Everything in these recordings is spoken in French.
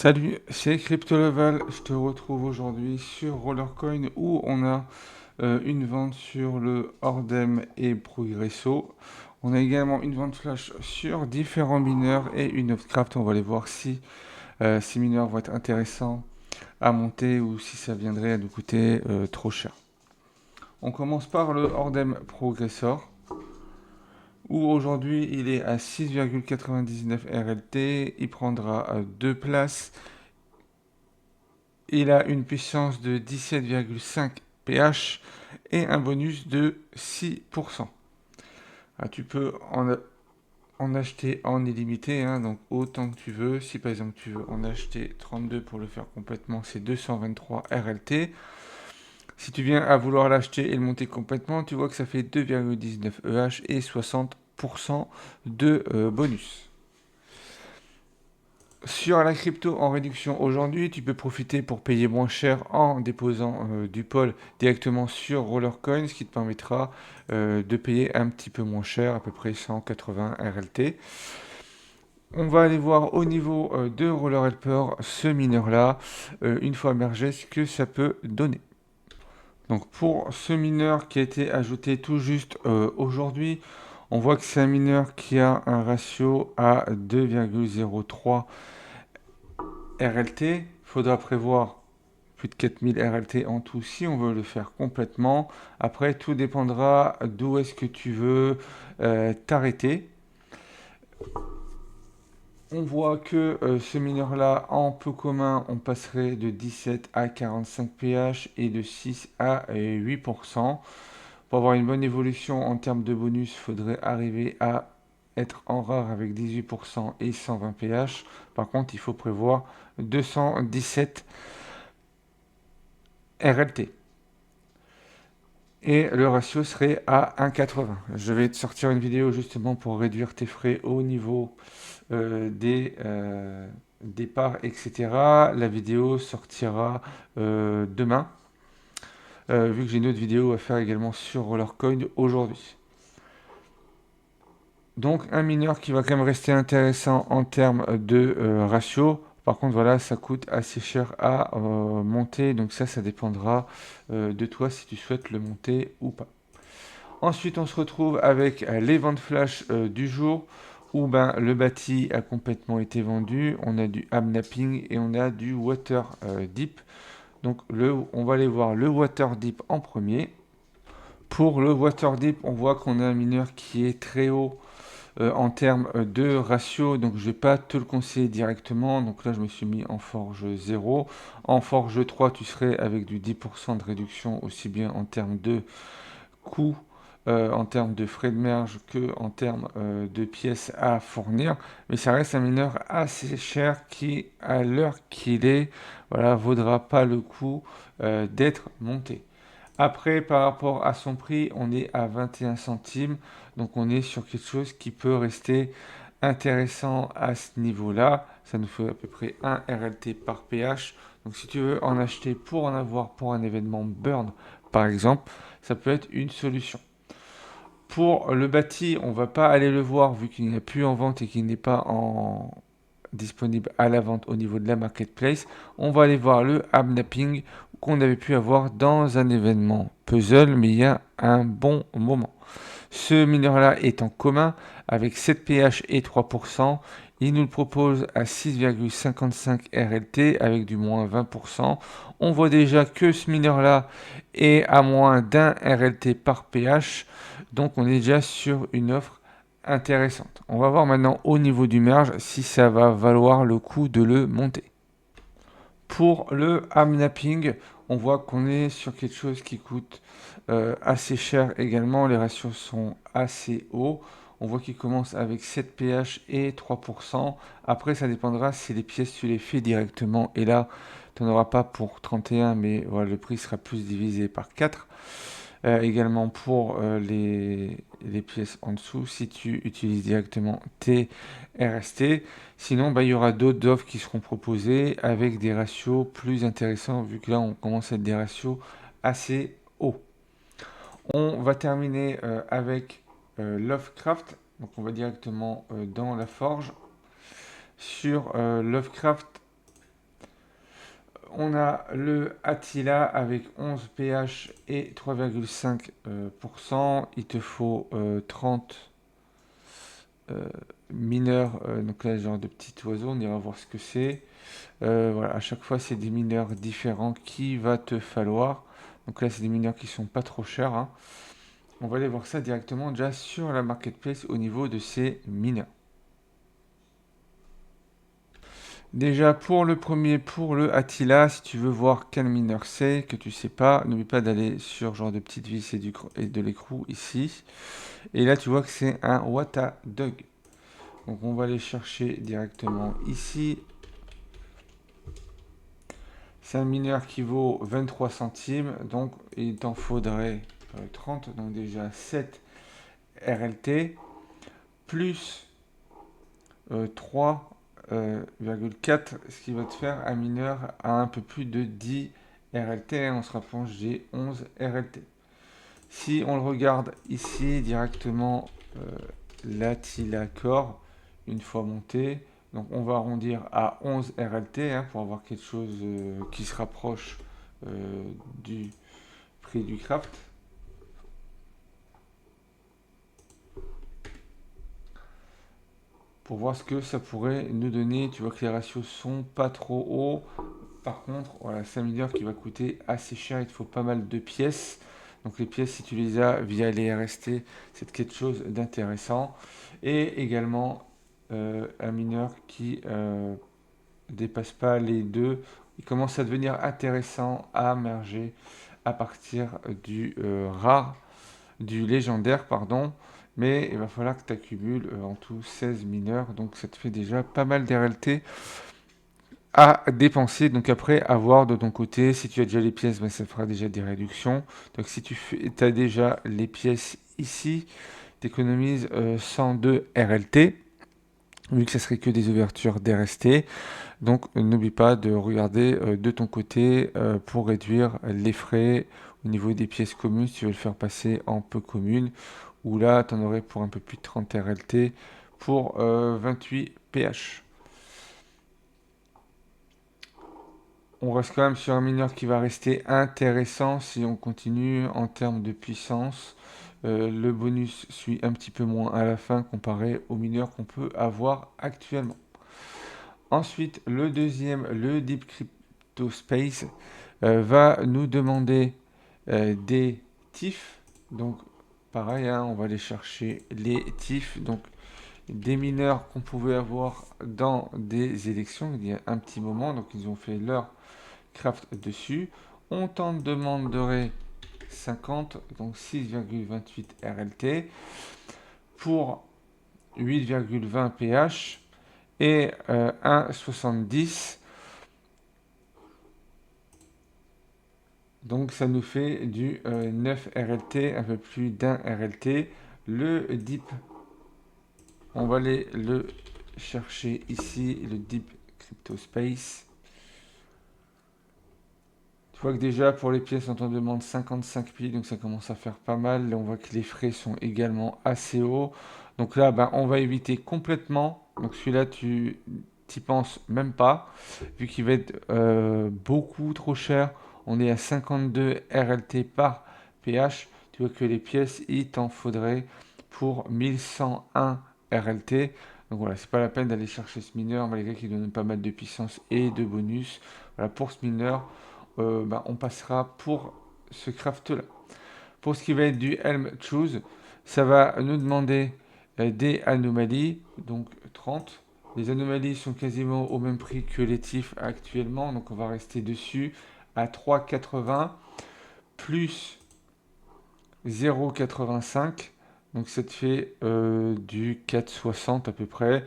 Salut, c'est CryptoLevel. Je te retrouve aujourd'hui sur Rollercoin où on a une vente sur le Ordem et Progresso. On a également une vente flash sur différents mineurs et une Upcraft. On va aller voir si ces mineurs vont être intéressants à monter ou si ça viendrait à nous coûter trop cher. On commence par le Ordem Progressor où aujourd'hui il est à 6,99 RLT. Il prendra 2 places. Il a une puissance de 17,5 pH et un bonus de 6%. Ah, tu peux en acheter en illimité, hein, donc autant que tu veux. Si par exemple tu veux en acheter 32 pour le faire complètement, c'est 223 RLT. Si tu viens à vouloir l'acheter et le monter complètement, tu vois que ça fait 2,19 EH et 60% de bonus. Sur la crypto en réduction aujourd'hui, tu peux profiter pour payer moins cher en déposant du pol directement sur Rollercoin, ce qui te permettra de payer un petit peu moins cher, à peu près 180 RLT. On va aller voir au niveau de Roller Helper, ce mineur-là, une fois mergé, ce que ça peut donner. Donc pour ce mineur qui a été ajouté tout juste aujourd'hui, on voit que c'est un mineur qui a un ratio à 2,03 RLT. Il faudra prévoir plus de 4000 RLT en tout si on veut le faire complètement. Après, tout dépendra d'où est-ce que tu veux t'arrêter. On voit que ce mineur-là, en peu commun, on passerait de 17 à 45 pH et de 6 à 8%. Pour avoir une bonne évolution en termes de bonus, il faudrait arriver à être en rare avec 18% et 120 pH. Par contre, il faut prévoir 217 RLT. Et le ratio serait à 1,80. Je vais te sortir une vidéo justement pour réduire tes frais au niveau des parts, etc. La vidéo sortira demain, vu que j'ai une autre vidéo à faire également sur Rollercoin aujourd'hui. Donc un mineur qui va quand même rester intéressant en termes de ratio. Par contre, voilà, ça coûte assez cher à monter. Donc ça dépendra de toi si tu souhaites le monter ou pas. Ensuite, on se retrouve avec les ventes flash du jour où ben, le bâti a complètement été vendu. On a du Amnapping et on a du Water Deep. Donc on va aller voir le Water Deep en premier. Pour le Water Deep, on voit qu'on a un mineur qui est très haut en termes de ratio. Donc je ne vais pas te le conseiller directement. Donc là, je me suis mis en forge 0. En forge 3, tu serais avec du 10% de réduction aussi bien en termes de coût en termes de frais de merge que en termes de pièces à fournir, mais ça reste un mineur assez cher qui, à l'heure qu'il est, voilà, vaudra pas le coup d'être monté. Après, par rapport à son prix, on est à 21 centimes, donc on est sur quelque chose qui peut rester intéressant à ce niveau-là. Ça nous fait à peu près 1 RLT par PH. Donc si tu veux en acheter pour en avoir pour un événement burn, par exemple, ça peut être une solution. Pour le bâti, on ne va pas aller le voir vu qu'il n'est plus en vente et qu'il n'est pas disponible à la vente au niveau de la marketplace. On va aller voir le Abnapping qu'on avait pu avoir dans un événement puzzle, mais il y a un bon moment. Ce mineur-là est en commun avec 7 pH et 3%. Il nous le propose à 6,55 RLT avec du moins 20%. On voit déjà que ce mineur-là est à moins d'un RLT par pH. Donc on est déjà sur une offre intéressante. On va voir maintenant au niveau du merge si ça va valoir le coup de le monter. Pour le Amnapping, on voit qu'on est sur quelque chose qui coûte assez cher également. Les ratios sont assez hauts. On voit qu'il commence avec 7 pH et 3%. Après, ça dépendra si les pièces tu les fais directement. Et là, tu n'en auras pas pour 31, mais voilà, le prix sera plus divisé par 4. Également pour les pièces en dessous, si tu utilises directement tes RST. Sinon, bah, il y aura d'autres offres qui seront proposées avec des ratios plus intéressants, vu que là, on commence à être des ratios assez hauts. On va terminer avec Lovecraft. Donc, on va directement dans la forge. Sur Lovecraft, On a le Attila avec 11 pH et 3,5%. Il te faut 30 mineurs, donc là, genre de petits oiseaux, on ira voir ce que c'est. Voilà, à chaque fois, c'est des mineurs différents qui va te falloir. Donc là, c'est des mineurs qui sont pas trop chers, hein. On va aller voir ça directement déjà sur la marketplace au niveau de ces mineurs. Déjà pour le premier, pour le Attila, si tu veux voir quel mineur c'est, que tu sais pas, n'oublie pas d'aller sur genre de petite vis et de l'écrou ici. Et là tu vois que c'est un Watadog. Donc on va aller chercher directement ici. C'est un mineur qui vaut 23 centimes, donc il t'en faudrait 30, donc déjà 7 RLT, plus 3,4, ce qui va te faire un mineur à un peu plus de 10 RLT. On se rapproche des 11 RLT. Si on le regarde ici directement, l'Attila Core, une fois monté, donc on va arrondir à 11 RLT hein, pour avoir quelque chose qui se rapproche du prix du craft. Pour voir ce que ça pourrait nous donner. Tu vois que les ratios sont pas trop hauts. Par contre, voilà, c'est un mineur qui va coûter assez cher. Il te faut pas mal de pièces. Donc les pièces, si tu les as via les RST, c'est quelque chose d'intéressant. Et également un mineur qui dépasse pas les deux. Il commence à devenir intéressant à merger à partir du rare, du légendaire, pardon. Mais il va falloir que tu accumules en tout 16 mineurs. Donc ça te fait déjà pas mal d'RLT à dépenser. Donc après, à voir de ton côté. Si tu as déjà les pièces, ben, ça fera déjà des réductions. Donc si tu as déjà les pièces ici, tu économises 102 RLT. Vu que ça serait que des ouvertures d'RST. Donc n'oublie pas de regarder de ton côté pour réduire les frais au niveau des pièces communes si tu veux le faire passer en peu commune. Où là, tu en aurais pour un peu plus de 30 RLT pour 28 pH. On reste quand même sur un mineur qui va rester intéressant si on continue en termes de puissance. Le bonus suit un petit peu moins à la fin comparé aux mineurs qu'on peut avoir actuellement. Ensuite, le deuxième, le Deep Crypto Space, va nous demander des TIF. Donc, pareil, hein, on va aller chercher les TIF. Donc, des mineurs qu'on pouvait avoir dans des élections il y a un petit moment. Donc, ils ont fait leur craft dessus. On t'en demanderait 50, donc 6,28 RLT pour 8,20 pH et 1,70. Donc ça nous fait du 9 RLT, un peu plus d'un RLT. Le Deep, on va aller le chercher ici, le Deep Crypto Space. Tu vois que déjà pour les pièces on t'en demande 55 pieds, donc ça commence à faire pas mal. Là on voit que les frais sont également assez hauts. Donc là ben, on va éviter complètement. Donc celui-là tu t'y penses même pas, vu qu'il va être beaucoup trop cher. On est à 52 RLT par pH. Tu vois que les pièces il t'en faudrait pour 1101 RLT. Donc voilà, c'est pas la peine d'aller chercher ce mineur malgré qu'il donne pas mal de puissance et de bonus. Voilà, pour ce mineur, on passera pour ce craft là. Pour ce qui va être du Helm Choose, ça va nous demander des anomalies, donc 30. Les anomalies sont quasiment au même prix que les TIF actuellement, donc on va rester dessus à 3,80 plus 0,85. Donc ça te fait du 4,60 à peu près.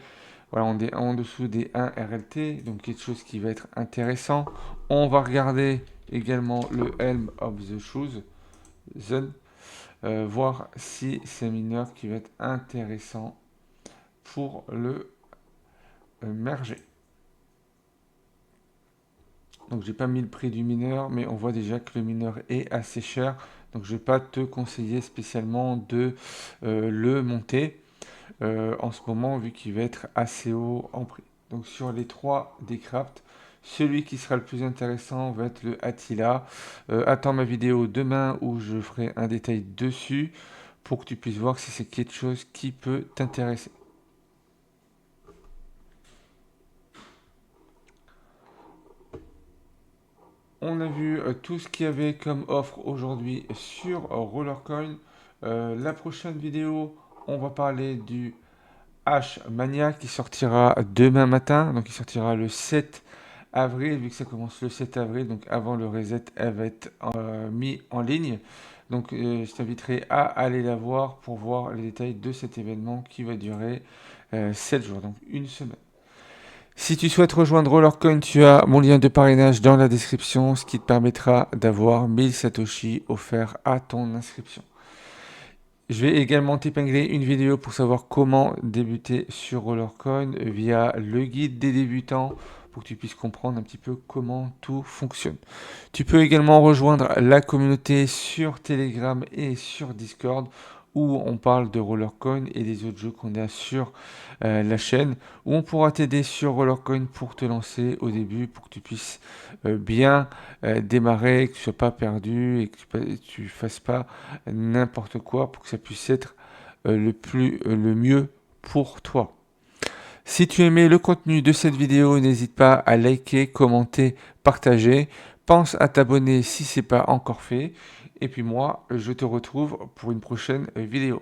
Voilà, on est en dessous des 1 RLT, donc quelque chose qui va être intéressant. On va regarder également le Helm of the Shoes, voir si c'est un mineur qui va être intéressant pour le merger. Donc j'ai pas mis le prix du mineur, mais on voit déjà que le mineur est assez cher. Donc je vais pas te conseiller spécialement de le monter en ce moment vu qu'il va être assez haut en prix. Donc sur les trois Decraft, Celui qui sera le plus intéressant va être le Attila. Attends ma vidéo demain où je ferai un détail dessus pour que tu puisses voir si c'est quelque chose qui peut t'intéresser. On a vu tout ce qu'il y avait comme offre aujourd'hui sur Rollercoin. La prochaine vidéo, on va parler du H Mania qui sortira demain matin. Donc il sortira le 7 avril, vu que ça commence le 7 avril. Donc avant le reset, elle va être mis en ligne. Donc je t'inviterai à aller la voir pour voir les détails de cet événement qui va durer 7 jours, donc une semaine. Si tu souhaites rejoindre Rollercoin, tu as mon lien de parrainage dans la description, ce qui te permettra d'avoir 1000 Satoshi offerts à ton inscription. Je vais également t'épingler une vidéo pour savoir comment débuter sur Rollercoin via le guide des débutants pour que tu puisses comprendre un petit peu comment tout fonctionne. Tu peux également rejoindre la communauté sur Telegram et sur Discord où on parle de Rollercoin et des autres jeux qu'on a sur la chaîne, où on pourra t'aider sur Rollercoin pour te lancer au début, pour que tu puisses bien démarrer, que tu ne sois pas perdu et que tu fasses pas n'importe quoi pour que ça puisse être le mieux pour toi. Si tu aimais le contenu de cette vidéo, n'hésite pas à liker, commenter, partager. Pense à t'abonner si ce n'est pas encore fait. Et puis moi, je te retrouve pour une prochaine vidéo.